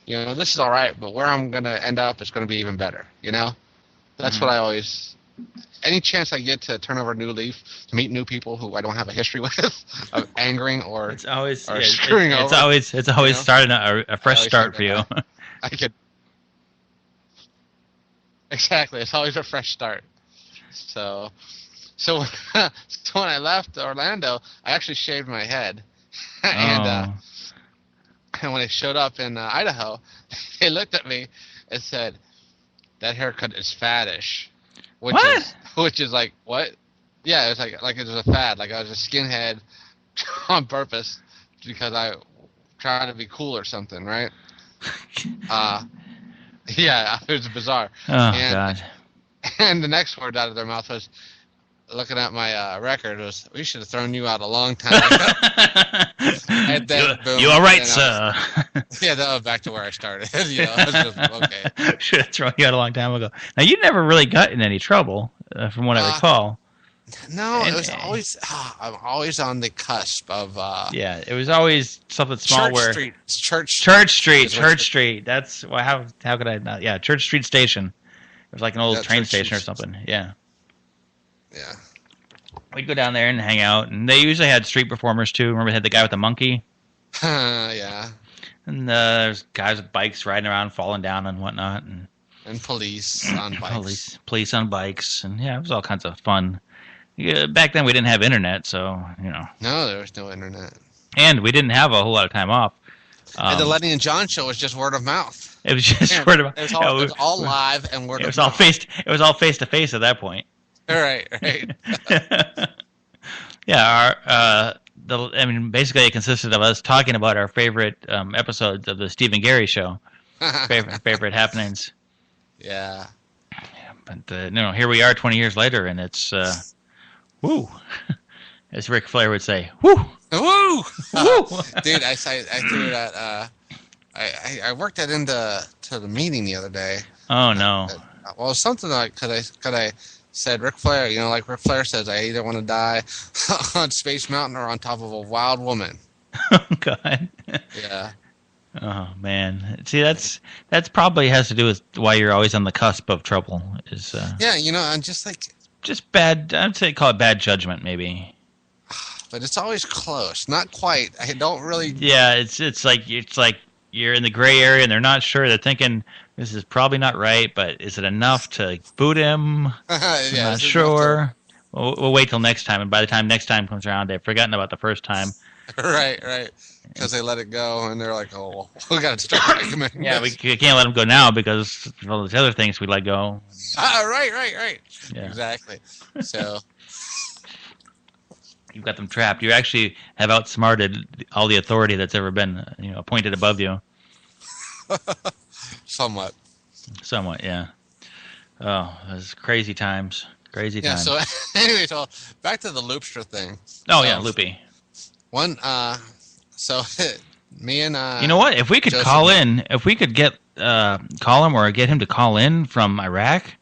this is all right, but where I'm going to end up is going to be even better, That's what I always... Any chance I get to turn over a new leaf, to meet new people who I don't have a history with, of angering or screwing over. It's always starting a fresh start for you. I could... Exactly. It's always a fresh start. So when I left Orlando, I actually shaved my head. And when I showed up in Idaho, they looked at me and said, "That haircut is faddish." Which is like, what? Yeah, it was like it was a fad. Like I was a skinhead on purpose because I tried to be cool or something, right? Yeah, it was bizarre. God. And the next word out of their mouth was, looking at my record, was, "We should have thrown you out a long time ago." And then, boom, you all right, sir? Yeah, that was back to where I started. It was just, okay. Should have thrown you out a long time ago. Now, you never really got in any trouble, from what I recall. No, it was always. I'm always on the cusp of. Yeah, it was always something small. Church Street. That's how could I not? Yeah, Church Street Station. It was like an old train station or something. Yeah. Yeah. We'd go down there and hang out, and they usually had street performers too. Remember, they had the guy with the monkey. Yeah. And there's guys with bikes riding around, falling down and whatnot, and police on bikes. Police on bikes, and yeah, it was all kinds of fun. Yeah, back then we didn't have internet, so No, there was no internet, and we didn't have a whole lot of time off. And the Lenny and John Show was just word of mouth. It was just word of mouth. It was all live and word of mouth. It was all face to face at that point. Right. Yeah, basically it consisted of us talking about our favorite episodes of the Steve and Gary Show, favorite happenings. Yeah. But here we are 20 years later, and it's woo, as Ric Flair would say, woo, woo, woo. Dude, I threw that. I worked that into the meeting the other day. Oh no. Well, something like could I said Ric Flair, like Ric Flair says, I either want to die on Space Mountain or on top of a wild woman. Oh God. Yeah. Oh man. See, that's probably has to do with why you're always on the cusp of trouble. Yeah, I'm just bad. I'd say call it bad judgment, maybe. But it's always close, not quite. I don't really. Yeah, it's like you're in the gray area, and they're not sure. They're thinking this is probably not right, but is it enough to boot him? I'm not sure. We'll wait till next time, and by the time next time comes around, they've forgotten about the first time. Right. Because they let it go, and they're like, "Oh, well, we got to start recommending." Yeah, we can't let them go now because of all those other things we let go. Right. Yeah. Exactly. So you've got them trapped. You actually have outsmarted all the authority that's ever been, appointed above you. Somewhat, yeah. Oh, those crazy times. Yeah. So anyway, so back to the Loopster thing. Oh yeah, Loopy. So me and you know what? If we could call him or get him to call in from Iraq,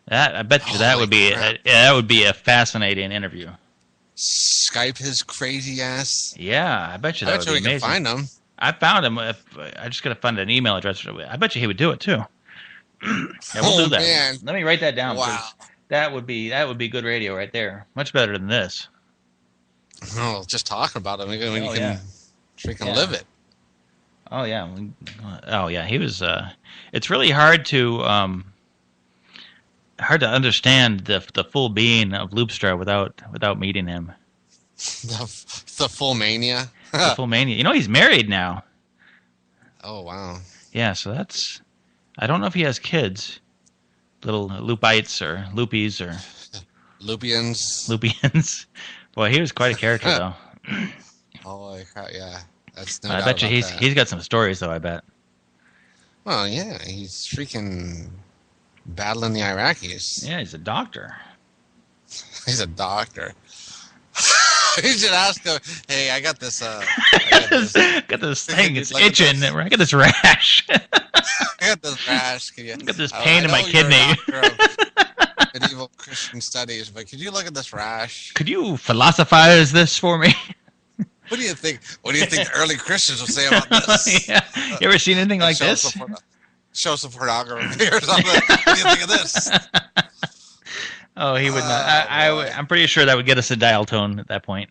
I bet you that would be a fascinating interview. Skype his crazy ass. Yeah, I bet you that would be amazing. We can find him. I found him. I just gotta find an email address. I bet you he would do it too. Yeah, we'll do that. Man. Let me write that down. Wow. That would be good radio right there. Much better than this. Oh, just talking about him when you can freaking live it. Oh yeah. He was. It's really hard to understand the full being of Loopstar without meeting him. The full mania. The full mania. He's married now. Oh wow. Yeah, so that's. I don't know if he has kids. Little Loopites or Loopies or Loopians. Boy, he was quite a character though. Holy crap! Yeah, that's. I bet you he's got some stories though. I bet. Well, yeah, he's freaking battling the Iraqis. Yeah, he's a doctor. He's a doctor. You should ask him, hey, I got this got this thing, it's itching. I got this rash. I got this rash. I got this pain in my kidney. Medieval Christian studies, but could you look at this rash? Could you philosophize this for me? What do you think? What do you think the early Christians would say about this? Yeah. You ever seen anything like this? Show some pornography or something. What do you think of this? Oh, he would not. I'm pretty sure that would get us a dial tone at that point.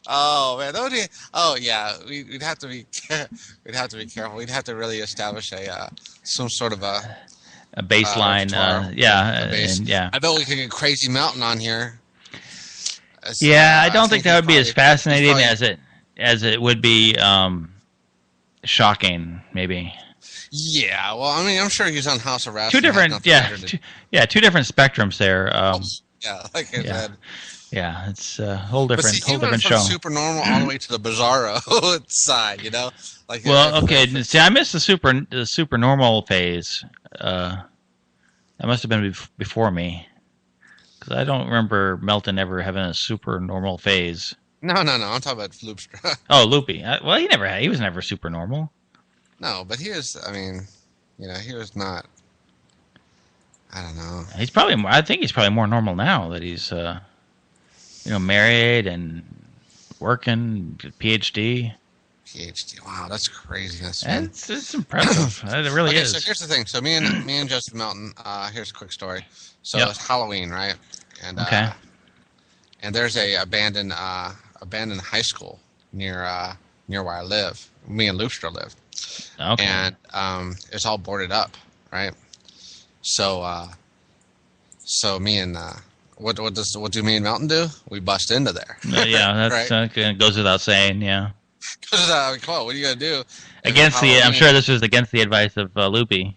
Oh man, oh yeah, we'd have to be careful. We'd have to really establish some sort of a baseline. Yeah. I bet we could get Crazy Mountain on here. I don't think that would be as fascinating as it would be shocking, maybe. Yeah, well, I mean, I'm sure he's on house arrest. Two different spectrums there. Like I said. Yeah, it's a whole different show. From super normal all the way to the bizarro side, you know. See, I missed the super normal phase. That must have been before me, because I don't remember Melton ever having a super normal phase. No. I'm talking about Loopstra. Oh, Loopy. Well, he was never super normal. No, but he was. I mean, he was not. I don't know. I think he's probably more normal now that he's. Married and working, PhD. Wow, that's crazy. It's impressive. It really is. So here's the thing. So me and Justin Melton. Here's a quick story. So it's Halloween, right? And and there's a abandoned high school near where I live. Me and Loopstra live. Okay. And it's all boarded up, right? So me and What do me and Melton do? We bust into there. That's right? Goes without saying. Yeah. Come on, what are you gonna do? I'm sure this was against the advice of Loopy.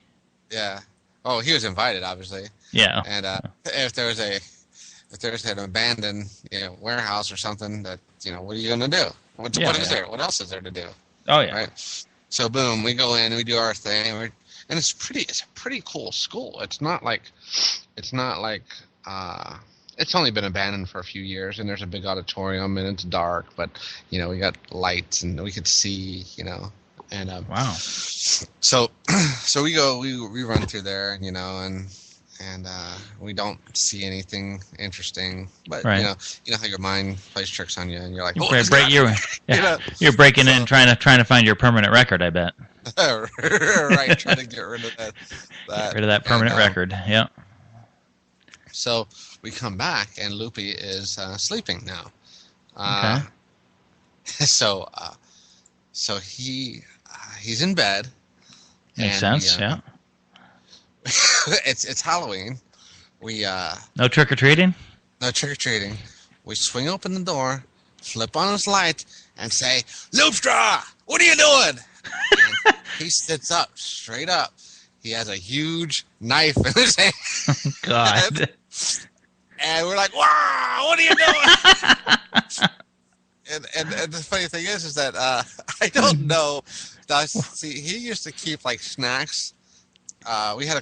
Yeah. Oh, he was invited, obviously. Yeah. And if there's an abandoned warehouse or something, that what are you gonna do? What is there? What else is there to do? Oh yeah. Right. So boom, we go in and we do our thing, and it's a pretty cool school. It's not like. It's only been abandoned for a few years, and there's a big auditorium, and it's dark, but we got lights, and we could see, and wow. So we run through there, and we don't see anything interesting, but right. you know how your mind plays tricks on you, and you're like, you're breaking in, trying to find your permanent record, I bet. Right, trying to get rid of that. Get rid of that permanent record. Yeah. So we come back, and Loopy is sleeping now. Okay. So he's in bed. Makes sense. Yeah. It's Halloween. We no trick or treating. No trick or treating. We swing open the door, flip on his light, and say, "Loopstra, what are you doing?" And he sits up, straight up. He has a huge knife in his hand. God. And we're like, "Wow, what are you doing?" and the funny thing is that I don't know. See, he used to keep like snacks. We had a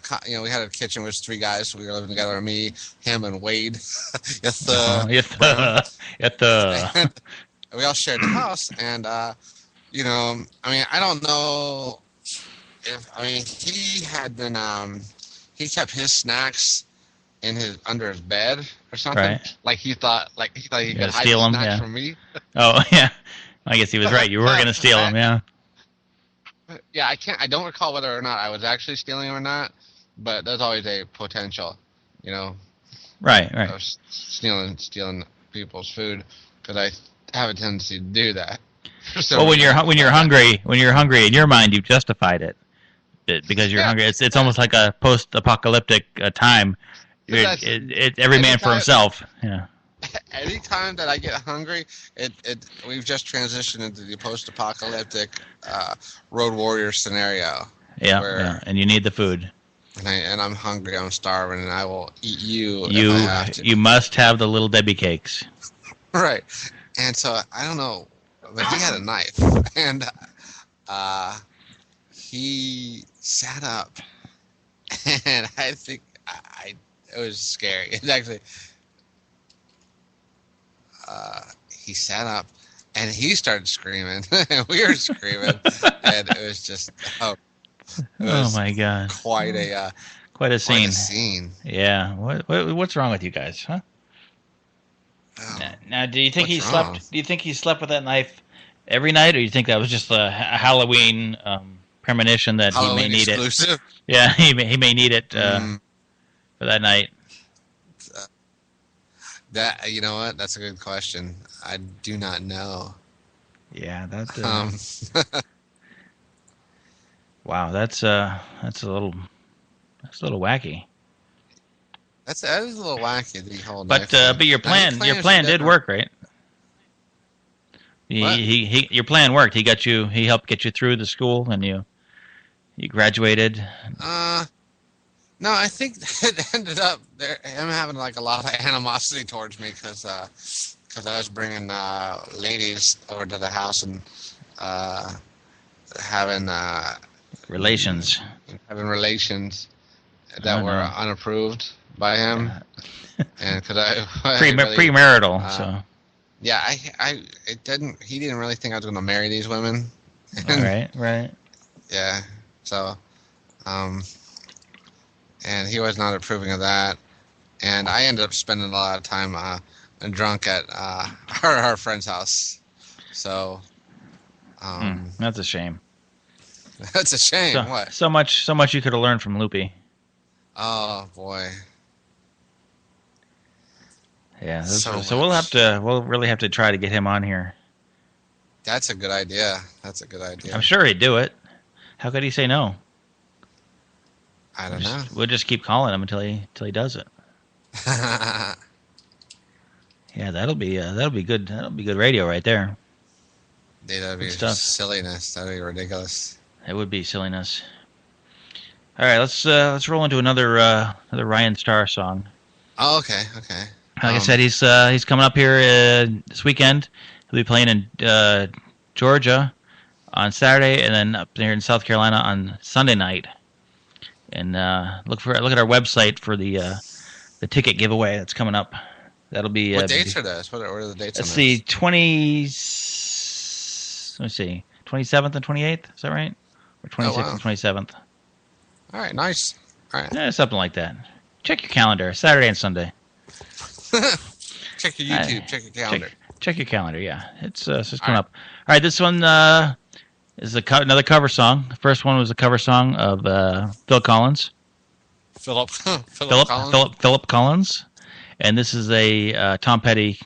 kitchen with 3 guys. So we were living together. Me, him, and Wade. And we all shared the house. And I don't know he had been he kept his snacks under his bed or something. Right. Like he thought he could hide steal them snacks from me. Oh yeah, I guess he was right. You were going to steal them, yeah. Yeah, I don't recall whether or not I was actually stealing them or not, but there's always a potential, Right. Of stealing people's food, because I have a tendency to do that. Well, when you're hungry in your mind, you've justified it because you're hungry. It's almost like a post-apocalyptic time. Every man for himself. Yeah. Anytime that I get hungry, we've just transitioned into the post-apocalyptic Road Warrior scenario. Yeah, and you need the food. And I'm hungry, I'm starving, and I will eat you. You must have the Little Debbie cakes. Right. And so I don't know, but he had a knife, and he sat up, and I think it was scary. It's actually. He sat up, and he started screaming, and we were screaming, and it was just oh my God, quite a scene. Yeah, what's wrong with you guys, huh? Oh, now, do you think he slept? Do you think he slept with that knife every night, or do you think that was just a Halloween premonition that Halloween he may need exclusive? it? Yeah, he may need it for that night. That, you know what? That's a good question. I do not know. Yeah, that. Wow, that's a little wacky. That is a little wacky. The whole but your plan did work, right? Your plan worked. He helped get you through the school, and you graduated. No, I think it ended up him having like a lot of animosity towards me because I was bringing ladies over to the house and having relations that were unapproved by him, and because premarital. So yeah, he didn't really think I was going to marry these women. Right. Yeah, so and he was not approving of that, and I ended up spending a lot of time drunk at our friend's house. So that's a shame. That's a shame. What? So much you could have learned from Loopy. Oh boy. Yeah. So we'll really have to try to get him on here. That's a good idea. I'm sure he'd do it. How could he say no? I don't know. We'll just keep calling him until he does it. Yeah, that'll be good. That'll be good radio right there. Yeah, that'd be silliness. That'd be ridiculous. It would be silliness. All right, let's roll into another Ryan Starr song. Oh, okay. Like I said, he's coming up here this weekend. He'll be playing in Georgia on Saturday, and then up there in South Carolina on Sunday night. And look at our website for the ticket giveaway that's coming up. That'll be what dates are those? What are the dates? Let's see, 27th and 28th. Is that right? Or 26th and 27th. All right, nice. All right, yeah, something like that. Check your calendar. Saturday and Sunday. Check your YouTube. Check your calendar. Check your calendar. Yeah, it's coming up. All right, this one is another cover song. The first one was a cover song of Phil Collins. Philip Collins. And this is a Tom Petty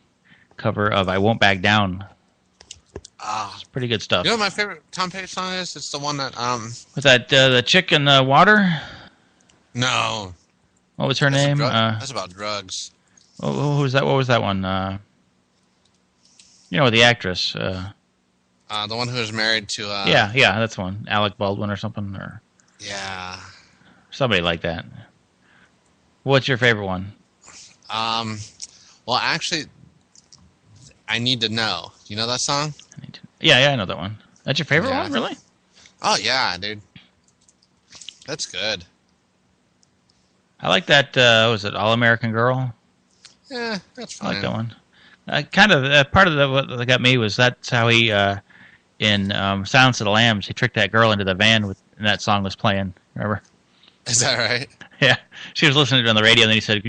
cover of "I Won't Back Down." It's pretty good stuff. You know what my favorite Tom Petty song is? It's the one that was that the chick in the water? No. What was her name? That's about drugs. Who was that? What was that one? The actress. The one who was married to. Yeah, that's the one. Alec Baldwin or something, or. Yeah. Somebody like that. What's your favorite one? Well, actually, I Need to Know. You know that song? Yeah, I know that one. That's your favorite one, really? Oh yeah, dude. That's good. I like that. Was it All American Girl? Yeah, that's fine. I like that one. Kind of part of what got me was that's how he in Silence of the Lambs he tricked that girl into the van and that song was playing. Remember? Is that right? Yeah, she was listening to it on the radio, and then he said, what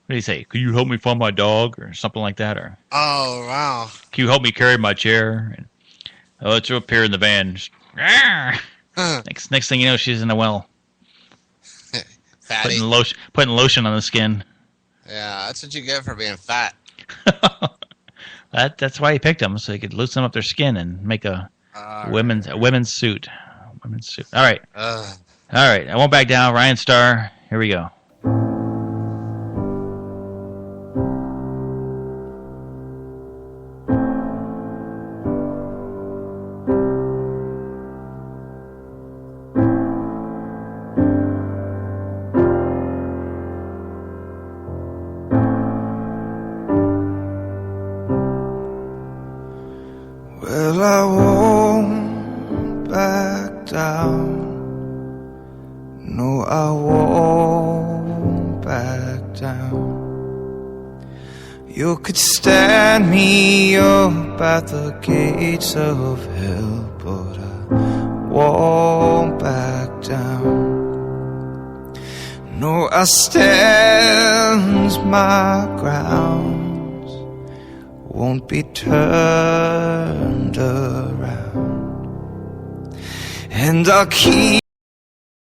did he say? Could you help me find my dog, or something like that? Or oh wow, can you help me carry my chair? And, it's up here in the van. Just, next thing you know, she's in the well, fatty. putting lotion on the skin. Yeah, that's what you get for being fat. That's why he picked them, so he could loosen up their skin and make a women's suit. Women's suit. All right. All right. I won't back down. Ryan Starr. Here we go. Well, I won't back down. No, I won't back down. You could stand me up at the gates of hell, but I won't back down. No, I stand my ground. won't be turned around. And I'll keep